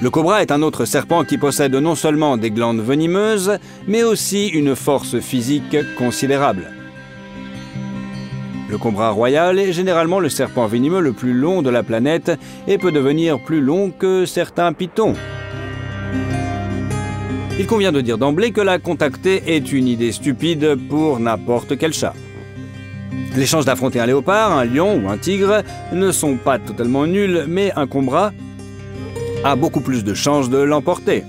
Le cobra est un autre serpent qui possède non seulement des glandes venimeuses, mais aussi une force physique considérable. Le cobra royal est généralement le serpent venimeux le plus long de la planète et peut devenir plus long que certains pythons. Il convient de dire d'emblée que la contacter est une idée stupide pour n'importe quel chat. Les chances d'affronter un léopard, un lion ou un tigre ne sont pas totalement nulles, mais un cobra a beaucoup plus de chances de l'emporter.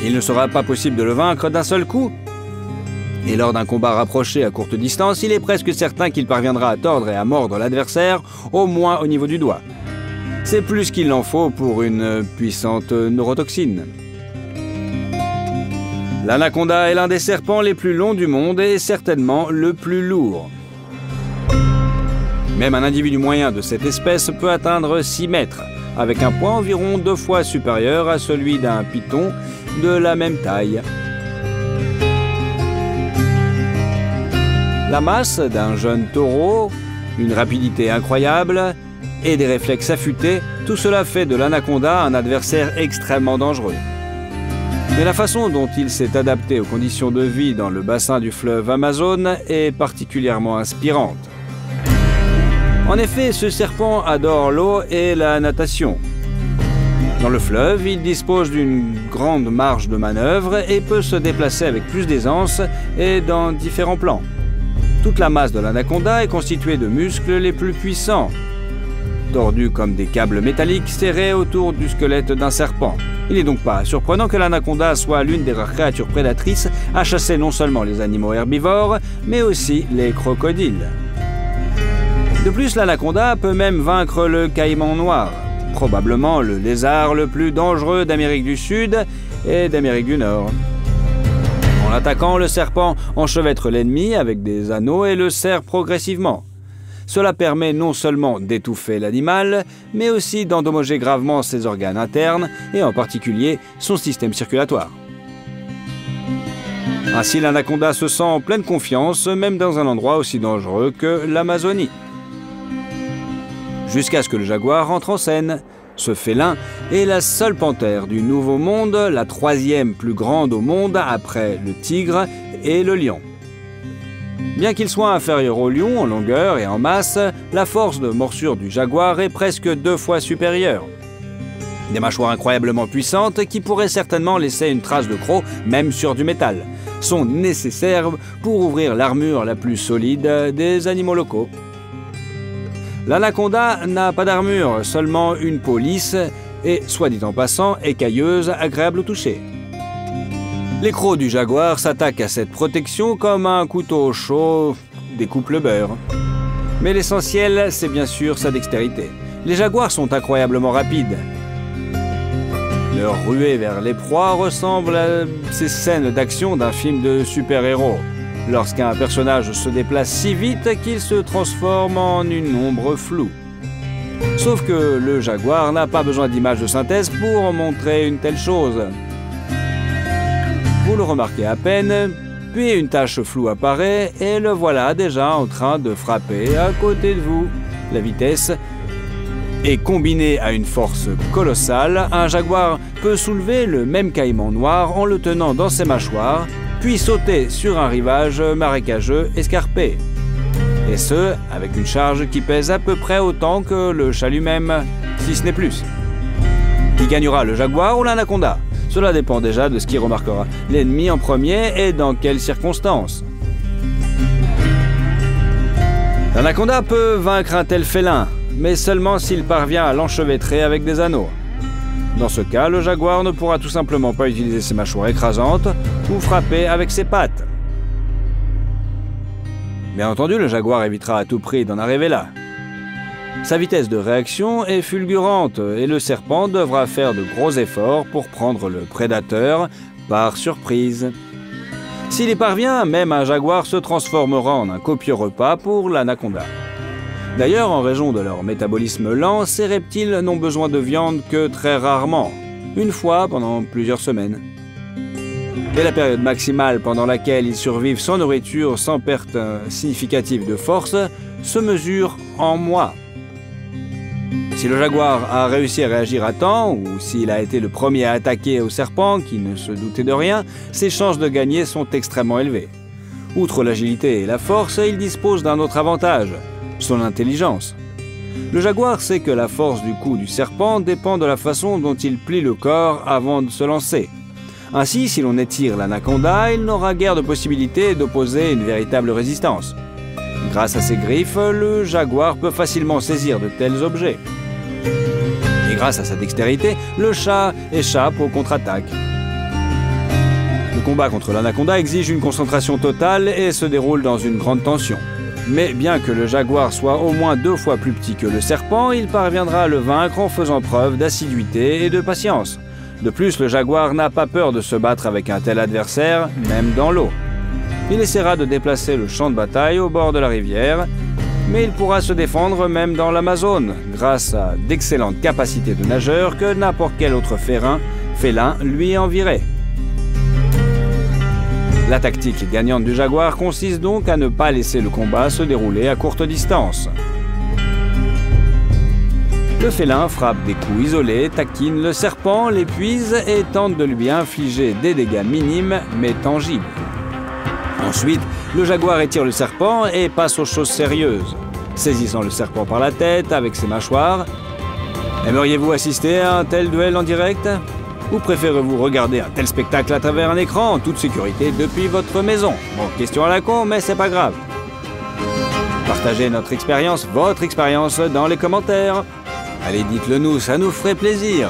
Il ne sera pas possible de le vaincre d'un seul coup. Et lors d'un combat rapproché à courte distance, il est presque certain qu'il parviendra à tordre et à mordre l'adversaire, au moins au niveau du doigt. C'est plus qu'il en faut pour une puissante neurotoxine. L'anaconda est l'un des serpents les plus longs du monde et certainement le plus lourd. Même un individu moyen de cette espèce peut atteindre 6 mètres, avec un poids environ 2 fois supérieur à celui d'un python de la même taille. La masse d'un jeune taureau, une rapidité incroyable et des réflexes affûtés, tout cela fait de l'anaconda un adversaire extrêmement dangereux. Mais la façon dont il s'est adapté aux conditions de vie dans le bassin du fleuve Amazon est particulièrement inspirante. En effet, ce serpent adore l'eau et la natation. Dans le fleuve, il dispose d'une grande marge de manœuvre et peut se déplacer avec plus d'aisance et dans différents plans. Toute la masse de l'anaconda est constituée de muscles les plus puissants, tordus comme des câbles métalliques serrés autour du squelette d'un serpent. Il n'est donc pas surprenant que l'anaconda soit l'une des rares créatures prédatrices à chasser non seulement les animaux herbivores, mais aussi les crocodiles. De plus, l'anaconda peut même vaincre le caïman noir, probablement le lézard le plus dangereux d'Amérique du Sud et d'Amérique du Nord. En l'attaquant, le serpent enchevêtre l'ennemi avec des anneaux et le serre progressivement. Cela permet non seulement d'étouffer l'animal, mais aussi d'endommager gravement ses organes internes et en particulier son système circulatoire. Ainsi, l'anaconda se sent en pleine confiance, même dans un endroit aussi dangereux que l'Amazonie. Jusqu'à ce que le jaguar entre en scène. Ce félin est la seule panthère du Nouveau Monde, la 3e plus grande au monde après le tigre et le lion. Bien qu'il soit inférieur au lion en longueur et en masse, la force de morsure du jaguar est presque 2 fois supérieure. Des mâchoires incroyablement puissantes qui pourraient certainement laisser une trace de croc, même sur du métal, sont nécessaires pour ouvrir l'armure la plus solide des animaux locaux. L'anaconda n'a pas d'armure, seulement une peau lisse et, soit dit en passant, écailleuse, agréable au toucher. Les crocs du jaguar s'attaquent à cette protection comme un couteau chaud découpe le beurre. Mais l'essentiel, c'est bien sûr sa dextérité. Les jaguars sont incroyablement rapides. Leur ruée vers les proies ressemble à ces scènes d'action d'un film de super-héros, lorsqu'un personnage se déplace si vite qu'il se transforme en une ombre floue. Sauf que le jaguar n'a pas besoin d'images de synthèse pour montrer une telle chose. Vous le remarquez à peine, puis une tache floue apparaît et le voilà déjà en train de frapper à côté de vous. La vitesse est combinée à une force colossale. Un jaguar peut soulever le même caïman noir en le tenant dans ses mâchoires, puis sauter sur un rivage marécageux escarpé. Et ce, avec une charge qui pèse à peu près autant que le chat lui-même, si ce n'est plus. Qui gagnera, le jaguar ou l'anaconda? Cela dépend déjà de ce qui remarquera l'ennemi en premier et dans quelles circonstances. L'anaconda peut vaincre un tel félin, mais seulement s'il parvient à l'enchevêtrer avec des anneaux. Dans ce cas, le jaguar ne pourra tout simplement pas utiliser ses mâchoires écrasantes ou frapper avec ses pattes. Bien entendu, le jaguar évitera à tout prix d'en arriver là. Sa vitesse de réaction est fulgurante et le serpent devra faire de gros efforts pour prendre le prédateur par surprise. S'il y parvient, même un jaguar se transformera en un copieux repas pour l'anaconda. D'ailleurs, en raison de leur métabolisme lent, ces reptiles n'ont besoin de viande que très rarement, une fois pendant plusieurs semaines. Et la période maximale pendant laquelle ils survivent sans nourriture, sans perte significative de force, se mesure en mois. Si le jaguar a réussi à réagir à temps, ou s'il a été le premier à attaquer au serpent qui ne se doutait de rien, ses chances de gagner sont extrêmement élevées. Outre l'agilité et la force, il dispose d'un autre avantage, son intelligence. Le jaguar sait que la force du coup du serpent dépend de la façon dont il plie le corps avant de se lancer. Ainsi, si l'on étire l'anaconda, il n'aura guère de possibilité d'opposer une véritable résistance. Grâce à ses griffes, le jaguar peut facilement saisir de tels objets. Et grâce à sa dextérité, le chat échappe aux contre-attaques. Le combat contre l'anaconda exige une concentration totale et se déroule dans une grande tension. Mais bien que le jaguar soit au moins 2 fois plus petit que le serpent, il parviendra à le vaincre en faisant preuve d'assiduité et de patience. De plus, le jaguar n'a pas peur de se battre avec un tel adversaire, même dans l'eau. Il essaiera de déplacer le champ de bataille au bord de la rivière, mais il pourra se défendre même dans l'Amazone, grâce à d'excellentes capacités de nageur que n'importe quel autre félin lui envierait. La tactique gagnante du jaguar consiste donc à ne pas laisser le combat se dérouler à courte distance. Le félin frappe des coups isolés, taquine le serpent, l'épuise et tente de lui infliger des dégâts minimes mais tangibles. Ensuite, le jaguar étire le serpent et passe aux choses sérieuses, saisissant le serpent par la tête avec ses mâchoires. Aimeriez-vous assister à un tel duel en direct ? Ou préférez-vous regarder un tel spectacle à travers un écran en toute sécurité depuis votre maison? Bon, question à la con, mais c'est pas grave. Partagez notre expérience, votre expérience, dans les commentaires. Allez, dites-le nous, ça nous ferait plaisir.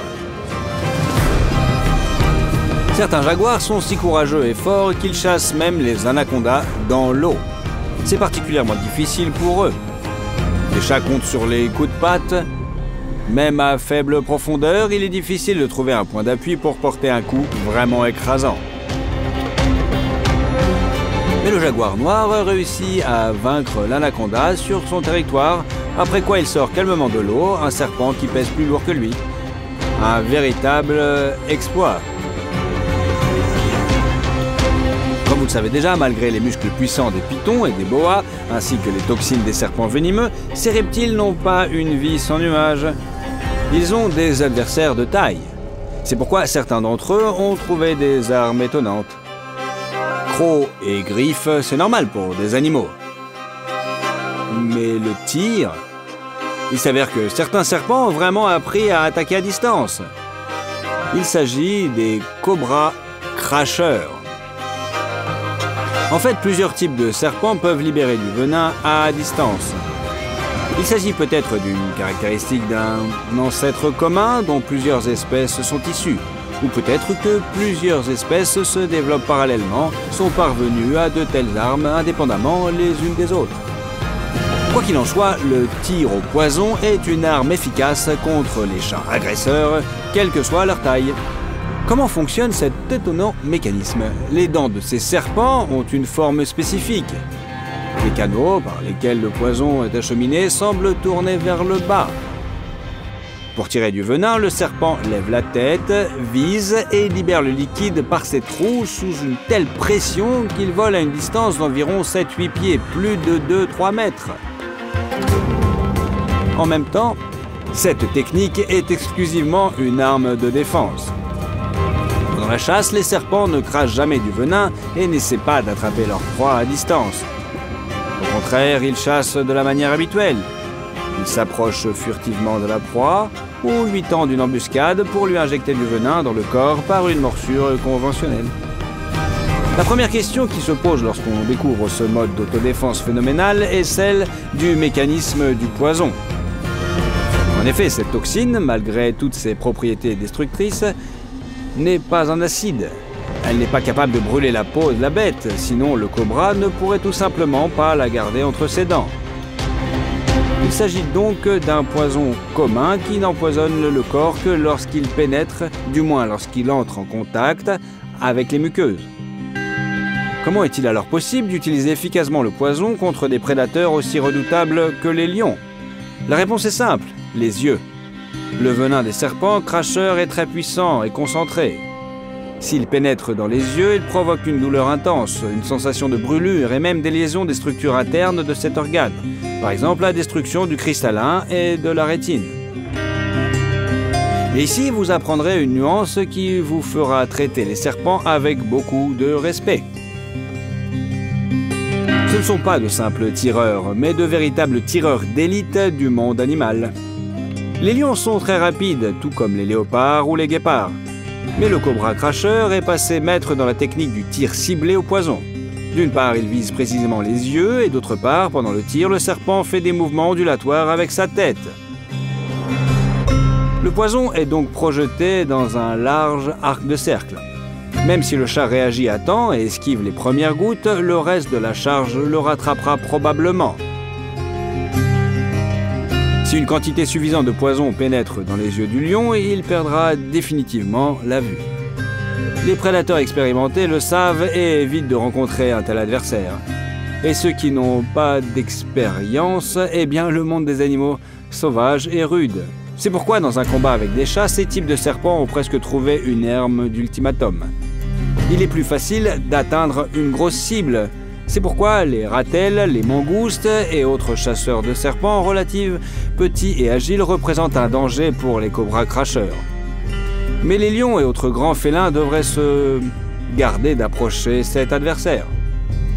Certains jaguars sont si courageux et forts qu'ils chassent même les anacondas dans l'eau. C'est particulièrement difficile pour eux. Les chats comptent sur les coups de patte. Même à faible profondeur, il est difficile de trouver un point d'appui pour porter un coup vraiment écrasant. Mais le jaguar noir réussit à vaincre l'anaconda sur son territoire, après quoi il sort calmement de l'eau, un serpent qui pèse plus lourd que lui. Un véritable exploit. Comme vous le savez déjà, malgré les muscles puissants des pythons et des boas, ainsi que les toxines des serpents venimeux, ces reptiles n'ont pas une vie sans nuages. Ils ont des adversaires de taille. C'est pourquoi certains d'entre eux ont trouvé des armes étonnantes. Crocs et griffes, c'est normal pour des animaux. Mais le tir... Il s'avère que certains serpents ont vraiment appris à attaquer à distance. Il s'agit des cobras cracheurs. En fait, plusieurs types de serpents peuvent libérer du venin à distance. Il s'agit peut-être d'une caractéristique d'un ancêtre commun dont plusieurs espèces sont issues. Ou peut-être que plusieurs espèces se développent parallèlement, sont parvenues à de telles armes indépendamment les unes des autres. Quoi qu'il en soit, le tir au poison est une arme efficace contre les chats agresseurs, quelle que soit leur taille. Comment fonctionne cet étonnant mécanisme? Les dents de ces serpents ont une forme spécifique. Les canaux par lesquels le poison est acheminé semblent tourner vers le bas. Pour tirer du venin, le serpent lève la tête, vise et libère le liquide par ses trous sous une telle pression qu'il vole à une distance d'environ 7-8 pieds, plus de 2-3 mètres. En même temps, cette technique est exclusivement une arme de défense. Pendant la chasse, les serpents ne crachent jamais du venin et n'essaient pas d'attraper leur proie à distance. Au contraire, ils chassent de la manière habituelle. Ils s'approchent furtivement de la proie ou lui tendent une embuscade pour lui injecter du venin dans le corps par une morsure conventionnelle. La première question qui se pose lorsqu'on découvre ce mode d'autodéfense phénoménal est celle du mécanisme du poison. En effet, cette toxine, malgré toutes ses propriétés destructrices, n'est pas un acide. Elle n'est pas capable de brûler la peau de la bête, sinon le cobra ne pourrait tout simplement pas la garder entre ses dents. Il s'agit donc d'un poison commun qui n'empoisonne le corps que lorsqu'il pénètre, du moins lorsqu'il entre en contact avec les muqueuses. Comment est-il alors possible d'utiliser efficacement le poison contre des prédateurs aussi redoutables que les lions? La réponse est simple, les yeux. Le venin des serpents cracheurs est très puissant et concentré. S'il pénètre dans les yeux, il provoque une douleur intense, une sensation de brûlure et même des lésions des structures internes de cet organe. Par exemple, la destruction du cristallin et de la rétine. Et ici, vous apprendrez une nuance qui vous fera traiter les serpents avec beaucoup de respect. Ce ne sont pas de simples tireurs, mais de véritables tireurs d'élite du monde animal. Les lions sont très rapides, tout comme les léopards ou les guépards. Mais le cobra cracheur est passé maître dans la technique du tir ciblé au poison. D'une part, il vise précisément les yeux, et d'autre part, pendant le tir, le serpent fait des mouvements ondulatoires avec sa tête. Le poison est donc projeté dans un large arc de cercle. Même si le chat réagit à temps et esquive les premières gouttes, le reste de la charge le rattrapera probablement. Si une quantité suffisante de poison pénètre dans les yeux du lion, il perdra définitivement la vue. Les prédateurs expérimentés le savent et évitent de rencontrer un tel adversaire. Et ceux qui n'ont pas d'expérience, eh bien le monde des animaux sauvages est rude. C'est pourquoi dans un combat avec des chats, ces types de serpents ont presque trouvé une arme d'ultimatum. Il est plus facile d'atteindre une grosse cible. C'est pourquoi les ratels, les mangoustes et autres chasseurs de serpents relatifs, petits et agiles représentent un danger pour les cobras cracheurs. Mais les lions et autres grands félins devraient se garder d'approcher cet adversaire.